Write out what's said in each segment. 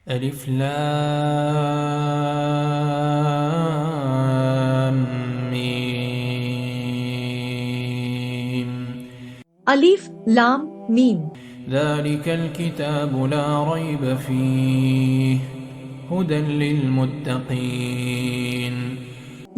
अलिफ लाम मीम। अलीफ लाम मीम। ज़ालिकल किताबु ला रैब फ़ीह हुदन लिलमुत्तक़ीन।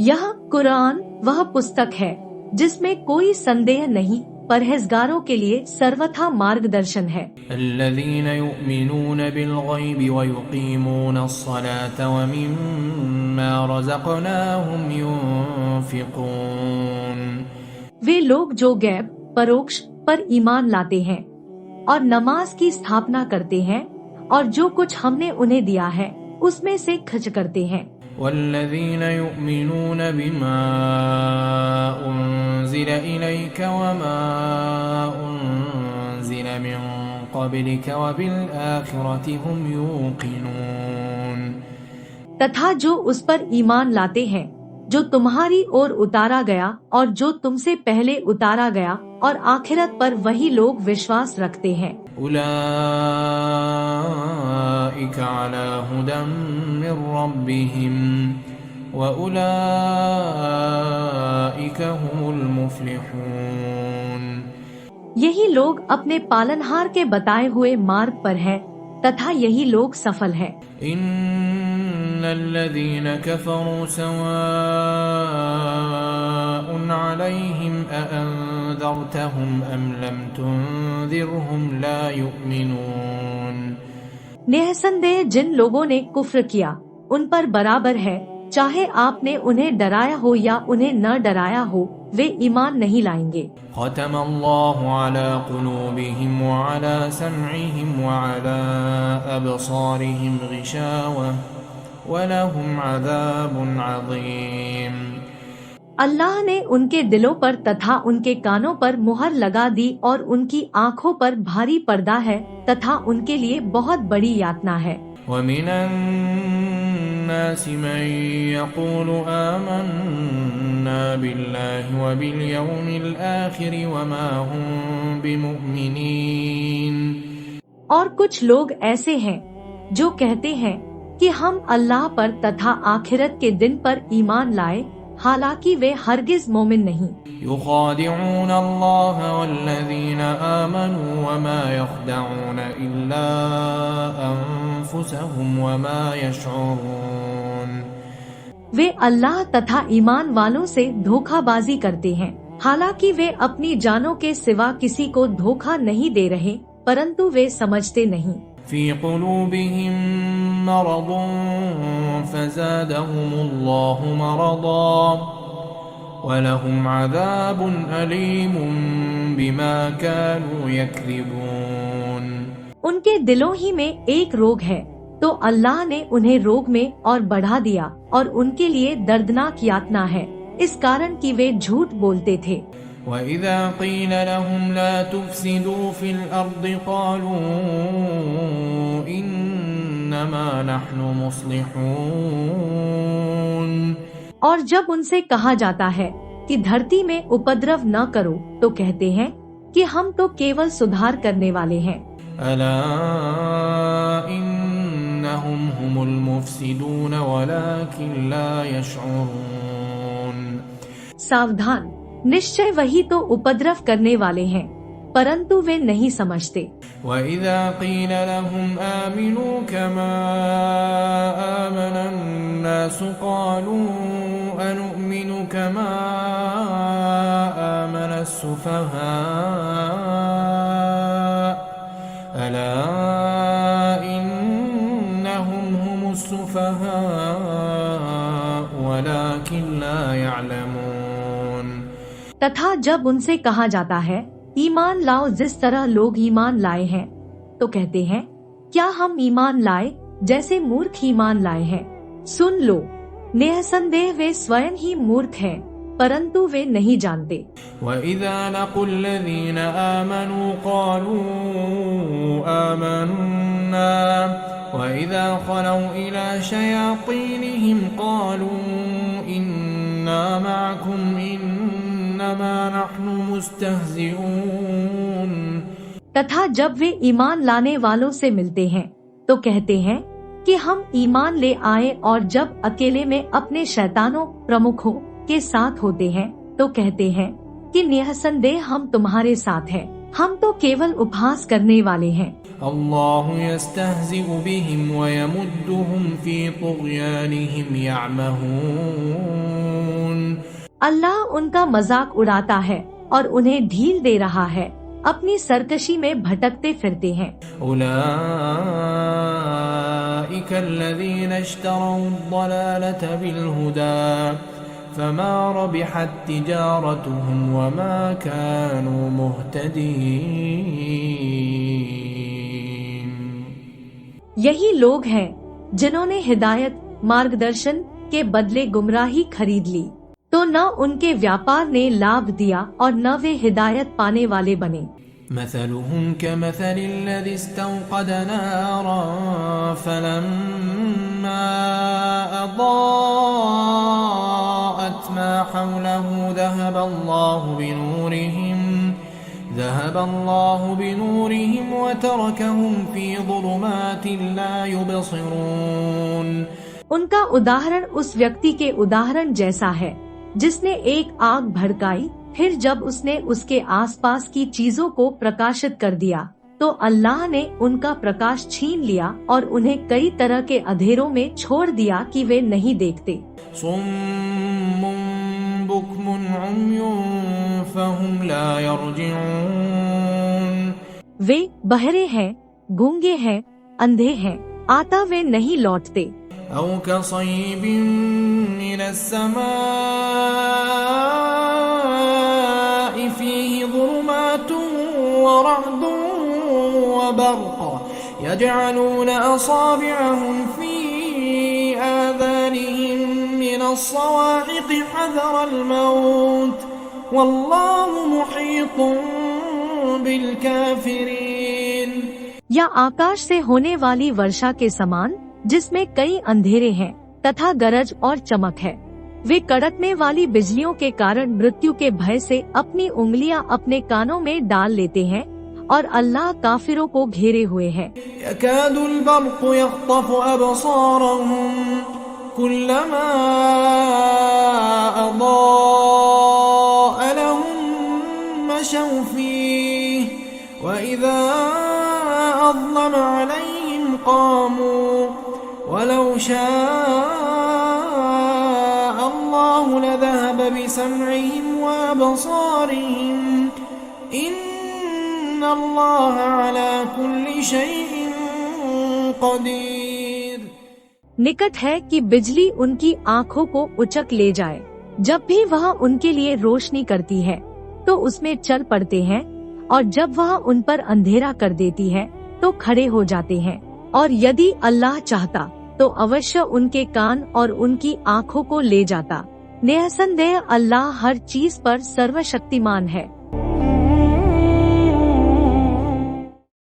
यह कुरान वह पुस्तक है जिसमें कोई संदेह नहीं, परहेजगारों के लिए सर्वथा मार्गदर्शन है। अल्लज़ीना युमिनून बिल-ग़ैबि व युक़ीमूनस-सलाता व मिम्मा रज़क़नाहुम युनफ़िक़ून। वे लोग जो गैब परोक्ष पर ईमान लाते हैं और नमाज की स्थापना करते हैं और जो कुछ हमने उन्हें दिया है उसमें से खर्च करते हैं। वल्लज़ीना युमिनून बिमा उन्ज़िल इलैका व मा उन्ज़िल मिन क़ब्लिका व बिल-आखिरति हुम यूक़िनून। तथा जो उस पर ईमान लाते हैं जो तुम्हारी ओर उतारा गया और जो तुमसे पहले उतारा गया, और आखिरत पर वही लोग विश्वास रखते हैं। उलाइका अला हुदम मिर रब्बिहिम व उलाइका हुमुल मुफ्लिहून। यही लोग अपने पालनहार के बताए हुए मार्ग पर हैं, तथा यही लोग सफल हैं। इन्नल्लज़ीना कफ़रू सवाउन अलैहिम अअन्ज़रतहुम अम लम तुन्ज़िरहुम ला युमिनून। निःसंदेह जिन लोगों ने कुफ्र किया उन पर बराबर है, चाहे आपने उन्हें डराया हो या उन्हें न डराया हो, वे ईमान नहीं लाएंगे। ख़तमल्लाहु अला क़ुलूबिहिम व अला समइहिम व अला अबसारिहिम ग़िशावह व लहुम अज़ाबुन अज़ीम। अल्लाह ने उनके दिलों पर तथा उनके कानों पर मुहर लगा दी और उनकी आँखों पर भारी पर्दा है तथा उनके लिए बहुत बड़ी यातना है। वमिनन्नासि मन यक़ूलु आमन्ना बिल्लाहि व बिल-यौमिल आखिर व मा हुम बिमुमिनीन। और कुछ लोग ऐसे हैं जो कहते हैं कि हम अल्लाह पर तथा आखिरत के दिन पर ईमान लाए, हालांकि वे हरगिज मोमिन नहीं। युखादिऊन अल्लाह वल्लज़ीना आमनू व मा यख़दऊन इल्ला अनफुसहुम व मा यशऊरून। वे अल्लाह तथा ईमान वालों से धोखाबाजी करते हैं, हालांकि वे अपनी जानों के सिवा किसी को धोखा नहीं दे रहे, परंतु वे समझते नहीं। फी क़ुलूबिहिम मरदुन फ़ज़ादहुमुल्लाहु मरदा व लहुम अज़ाबुन अलीमुन बिमा कानू यक्ज़िबून। उनके दिलों ही में एक रोग है, तो अल्लाह ने उन्हें रोग में और बढ़ा दिया और उनके लिए दर्दनाक यातना है, इस कारण कि वे झूठ बोलते थे। वइज़ा क़ील लहुम ला तुफ़्सिदू फ़िल अर्दि क़ालू इन्नमा नहनु मुस्लिहून। और जब उनसे कहा जाता है कि धरती में उपद्रव न करो, तो कहते हैं कि हम तो केवल सुधार करने वाले हैं। अला इन्नहुम हुमुल मुफ़्सिदून वलाकिन ला यशऊरून। सावधान, निश्चय वही तो उपद्रव करने वाले हैं, परंतु वे नहीं समझते। वइज़ा क़ील लहुम आमिनू कमा आमनन्नासु क़ालू अनुमिनु कमा आमनस्सुफ़हा अला इन्नहुम हुमुस्सुफ़हा वलाकिन ला यअलमून। तथा जब उनसे कहा जाता है ईमान लाओ जिस तरह लोग ईमान लाए हैं, तो कहते हैं क्या हम ईमान लाए जैसे मूर्ख ईमान लाए हैं। सुन लो, निःसंदेह वे स्वयं ही मूर्ख हैं, परंतु वे नहीं जानते। वइज़ा लक़ुल्लज़ीन आमनू क़ालू आमन्ना वइज़ा ख़लौ इला शयातीनिहिम क़ालू इन्ना मअकुम इन्नमा नहनु मुस्तहज़िऊन। तथा जब वे ईमान लाने वालों से मिलते हैं तो कहते हैं कि हम ईमान ले आए और जब अकेले में अपने शैतानों प्रमुखों के साथ होते हैं तो कहते हैं कि निःसंदेह हम तुम्हारे साथ हैं, हम तो केवल उपहास करने वाले हैं। अल्लाहु यस्तहज़िउ बिहिम व यमुद्दुहुम फी तुग़यानिहिम यअमहून। अल्लाह उनका मजाक उड़ाता है और उन्हें ढील दे रहा है, अपनी सरकशी में भटकते फिरते हैं। उलाइका अल्लज़ीना इश्तरौ अद-दलालत बिल-हुदा फमा रबिहत तिजारतुहुम वमा कानू मुहतदीन। यही लोग हैं जिन्होंने हिदायत मार्गदर्शन के बदले गुमराही खरीद ली, तो न उनके व्यापार ने लाभ दिया और न वे हिदायत पाने वाले बने। मसलुहुम कमसलिल्लज़ी इस्तौक़द नारन फलम्मा अज़ाअत मा हौलहु ज़हबल्लाहु बिनूरिहिम व तरकहुम फी ज़ुलुमातिन ला युबसिरून। उनका उदाहरण उस व्यक्ति के उदाहरण जैसा है जिसने एक आग भड़काई, फिर जब उसने उसके आसपास की चीजों को प्रकाशित कर दिया तो अल्लाह ने उनका प्रकाश छीन लिया और उन्हें कई तरह के अंधेरों में छोड़ दिया कि वे नहीं देखते। सुम्मुन बुक्मुन उम्युन फहुम ला यरजिऊन। वे बहरे हैं, गूंगे हैं, अंधे हैं, आता वे नहीं लौटते। औ कसय्यिबिन मिनस्समाइ फीहि ज़ुलुमातुन व रअदुन व बर्क़ यजअलून असाबिअहुम फी आज़ानिहिम मिनस्सवाइक़ि हज़रल मौत वल्लाहु मुहीतुन बिलकाफिरीन। या आकाश से होने वाली वर्षा के समान जिसमें कई अंधेरे हैं तथा गरज और चमक है। वे कड़कने वाली बिजलियों के कारण मृत्यु के भय से अपनी उंगलियां अपने कानों में डाल लेते हैं और अल्लाह काफिरों को घेरे हुए है। यकादुल बर्क़ु यख़्तफ़ु अबसारहुम कुल्लमा अज़ाअ लहुम मशौ फ़ीहि व इज़ा अज़्लम अलैहिम क़ामू वलौ शाअ अल्लाहु लज़हब बिसमइहिम व अबसारिहिम इन्नल्लाह अला कुल्लि शैइन क़दीर। निकट है कि बिजली उनकी आँखों को उचक ले जाए। जब भी वह उनके लिए रोशनी करती है तो उसमें चल पड़ते हैं, और जब वह उन पर अंधेरा कर देती है तो खड़े हो जाते हैं। और यदि अल्लाह चाहता तो अवश्य उनके कान और उनकी आँखों को ले जाता। निःसंदेह अल्लाह हर चीज पर सर्वशक्तिमान है।